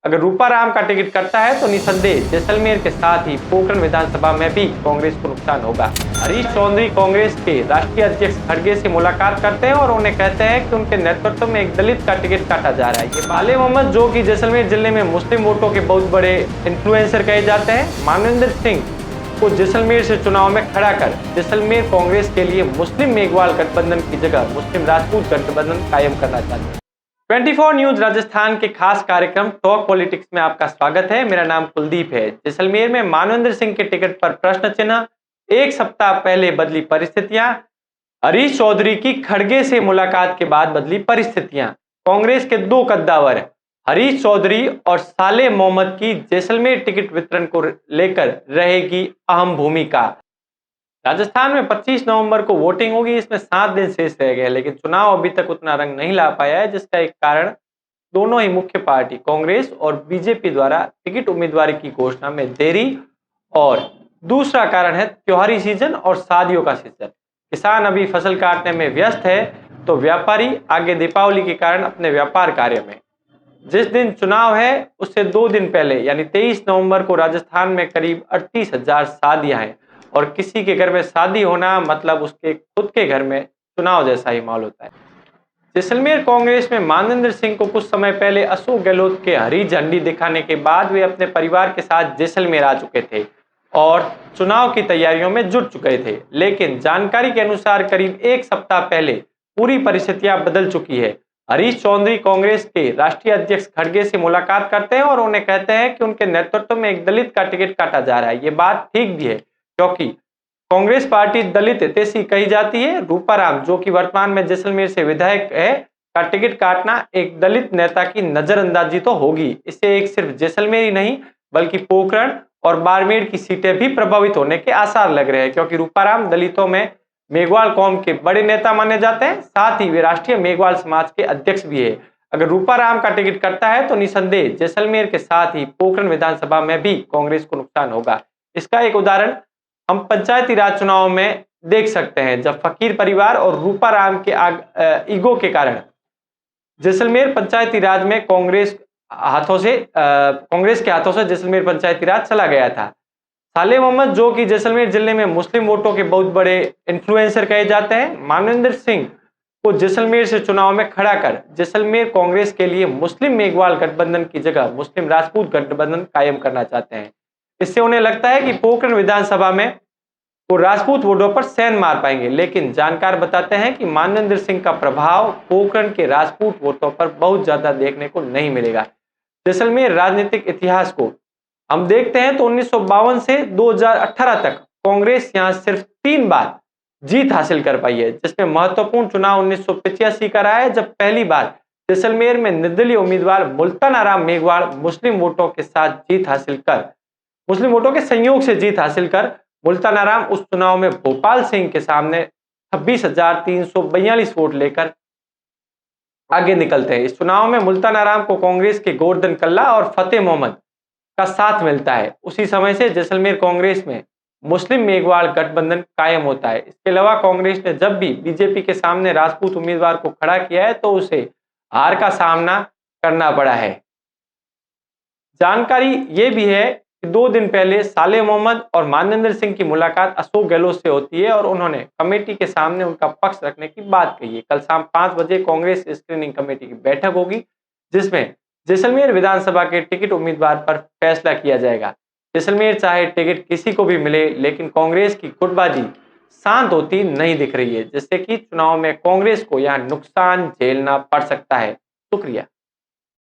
अगर रूपाराम का टिकट कटता है तो निसंदेह जैसलमेर के साथ ही पोखरण विधानसभा में भी कांग्रेस को नुकसान होगा। हरीश चौधरी कांग्रेस के राष्ट्रीय अध्यक्ष खड़गे से मुलाकात करते हैं और उन्हें कहते हैं कि उनके नेतृत्व में एक दलित का टिकट काटा जा रहा है। ये साले मोहम्मद, जो कि जैसलमेर जिले में मुस्लिम वोटों के बहुत बड़े इन्फ्लुएंसर कहे जाते हैं, मानवेंद्र सिंह को जैसलमेर से चुनाव में खड़ा कर जैसलमेर कांग्रेस के लिए मुस्लिम मेघवाल गठबंधन की जगह मुस्लिम राजपूत गठबंधन कायम करना चाहते हैं। 24 न्यूज राजस्थान के खास कार्यक्रम टॉक पॉलिटिक्स में आपका स्वागत है। मेरा नाम कुलदीप है। जैसलमेर में मानवेंद्र सिंह के टिकट पर प्रश्न चिन्ह, एक सप्ताह पहले बदली परिस्थितियां, हरीश चौधरी की खड़गे से मुलाकात के बाद बदली परिस्थितियां, कांग्रेस के दो कद्दावर हरीश चौधरी और साले मोहम्मद की जैसलमेर टिकट वितरण को लेकर रहेगी अहम भूमिका। राजस्थान में 25 नवंबर को वोटिंग होगी। इसमें 7 दिन शेष रह गए, लेकिन चुनाव अभी तक उतना रंग नहीं ला पाया है, जिसका एक कारण दोनों ही मुख्य पार्टी कांग्रेस और बीजेपी द्वारा टिकट उम्मीदवारी की घोषणा में देरी, और दूसरा कारण है त्योहारी सीजन और शादियों का सीजन। किसान अभी फसल काटने में व्यस्त है तो व्यापारी आगे दीपावली के कारण अपने व्यापार कार्य में। जिस दिन चुनाव है उससे 2 दिन पहले यानी 23 नवंबर को राजस्थान में करीब 38,000 शादियां हैं, और किसी के घर में शादी होना मतलब उसके खुद के घर में चुनाव जैसा ही माहौल होता है। जैसलमेर कांग्रेस में मानवेंद्र सिंह को कुछ समय पहले अशोक गहलोत के हरी झंडी दिखाने के बाद वे अपने परिवार के साथ जैसलमेर आ चुके थे और चुनाव की तैयारियों में जुट चुके थे, लेकिन जानकारी के अनुसार करीब एक सप्ताह पहले पूरी परिस्थितियां बदल चुकी है। हरीश चौधरी कांग्रेस के राष्ट्रीय अध्यक्ष खड़गे से मुलाकात करते हैं और उन्हें कहते हैं कि उनके नेतृत्व में एक दलित का टिकट काटा जा रहा है। ये बात ठीक भी है, क्योंकि कांग्रेस पार्टी दलित हितैषी कही जाती है। रूपाराम, जो कि वर्तमान में जैसलमेर से विधायक है, का टिकट काटना एक दलित नेता की नजरअंदाजी तो होगी। इससे एक सिर्फ जैसलमेर ही नहीं बल्कि पोखरण और बाड़मेर की सीटें भी प्रभावित होने के आसार लग रहे हैं, क्योंकि रूपाराम दलितों में मेघवाल कौम के बड़े नेता माने जाते हैं, साथ ही वे राष्ट्रीय मेघवाल समाज के अध्यक्ष भी है। अगर रूपाराम का टिकट कटता है तो निसंदेह जैसलमेर के साथ ही पोखरण विधानसभा में भी कांग्रेस को नुकसान होगा। इसका एक उदाहरण हम पंचायती राज चुनाव में देख सकते हैं, जब फकीर परिवार और रूपाराम के ईगो के कारण जैसलमेर पंचायती राज में कांग्रेस के हाथों से जैसलमेर पंचायती राज चला गया था। साले मोहम्मद, जो कि जैसलमेर जिले में मुस्लिम वोटों के बहुत बड़े इन्फ्लुएंसर कहे जाते हैं, मानवेंद्र सिंह को जैसलमेर से चुनाव में खड़ा कर जैसलमेर कांग्रेस के लिए मुस्लिम मेघवाल गठबंधन की जगह मुस्लिम राजपूत गठबंधन कायम करना चाहते हैं। इससे उन्हें लगता है कि पोखरण विधानसभा में वो राजपूत वोटों पर सैन मार पाएंगे, लेकिन जानकार बताते हैं कि मानवेंद्र सिंह का प्रभाव पोखरण के राजपूत वोटों पर बहुत ज्यादा देखने को नहीं मिलेगा। जैसलमेर राजनीतिक इतिहास को हम देखते हैं तो 1952 से 2018 तक कांग्रेस यहां सिर्फ 3 बार जीत हासिल कर पाई है, जिसमें महत्वपूर्ण चुनाव 1985 का रहा है, जब पहली बार जैसलमेर में निर्दलीय उम्मीदवार मुल्तानाराम मेघवाल मुस्लिम वोटों के संयोग से जीत हासिल कर मुल्तानाराम उस चुनाव में भोपाल सिंह के सामने 26,342 वोट लेकर आगे निकलते हैं। इस चुनाव में मुल्तानाराम को कांग्रेस के गोवर्धन कल्ला और फतेह मोहम्मद का साथ मिलता है। उसी समय से जैसलमेर कांग्रेस में मुस्लिम मेघवाल गठबंधन कायम होता है। इसके अलावा कांग्रेस ने जब भी बीजेपी के सामने राजपूत उम्मीदवार को खड़ा किया है तो उसे हार का सामना करना पड़ा है। जानकारी ये भी है कि 2 दिन पहले साले मोहम्मद और मानवेंद्र सिंह की मुलाकात अशोक गहलोत से होती है और उन्होंने कमेटी के सामने उनका पक्ष रखने की बात कही है। कल शाम 5 बजे कांग्रेस स्क्रीनिंग कमेटी की बैठक होगी, जिसमें जैसलमेर विधानसभा के टिकट उम्मीदवार पर फैसला किया जाएगा। जैसलमेर चाहे टिकट किसी को भी मिले, लेकिन कांग्रेस की गुटबाजी शांत होती नहीं दिख रही है, जिससे कि चुनाव में कांग्रेस को यहां नुकसान झेलना पड़ सकता है। शुक्रिया।